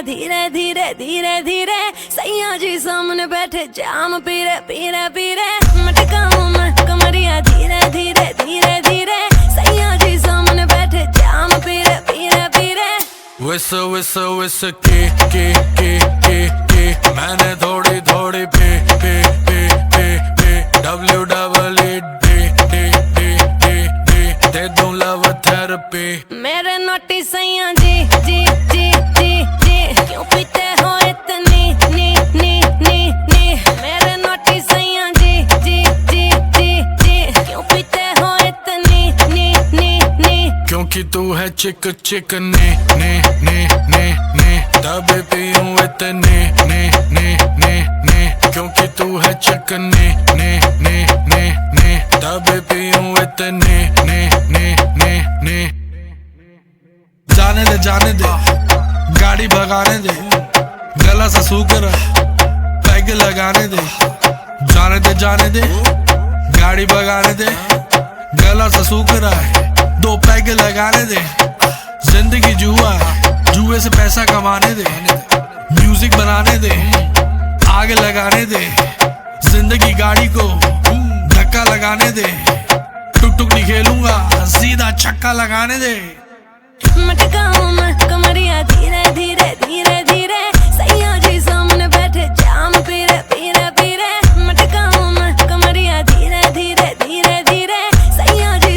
धीरे धीरे धीरे धीरे सैया जी सामने बैठे जाम पीरे पीरे पीरे मटकाऊं मैं कमरिया धीरे धीरे धीरे धीरे सैया जी सामने बैठे जाम पीरे पीरे पीरे विस विस विस के मैंने थोड़ी थोड़ी पे WEE दे दूं लव थेरेपी मेरे नोटी सैया जी जी जी जी जी क्यों पीते हो इतनी नी नी नी नी मेरे नोटी सैया जी जी जी जी जी क्यों पीते हो इतनी नी नी नी क्योंकि तू है चिक चिक ने तबे पीऊं इतने ने क्योंकि तू है चिक ने तबे पीऊं इतने ने जाने दे गाड़ी भगाने दे गला सा सूख रहा पैग लगाने दे जाने दे गाड़ी भगाने दे गला सा सूख रहा है 2 पैग लगाने दे जिंदगी जुआ है जुए से पैसा कमाने दे म्यूजिक बनाने दे आग लगाने दे जिंदगी गाड़ी को धक्का लगाने दे टुक टुक नहीं खेलूंगा सीधा छक्का लगाने दे मटकाऊं मैं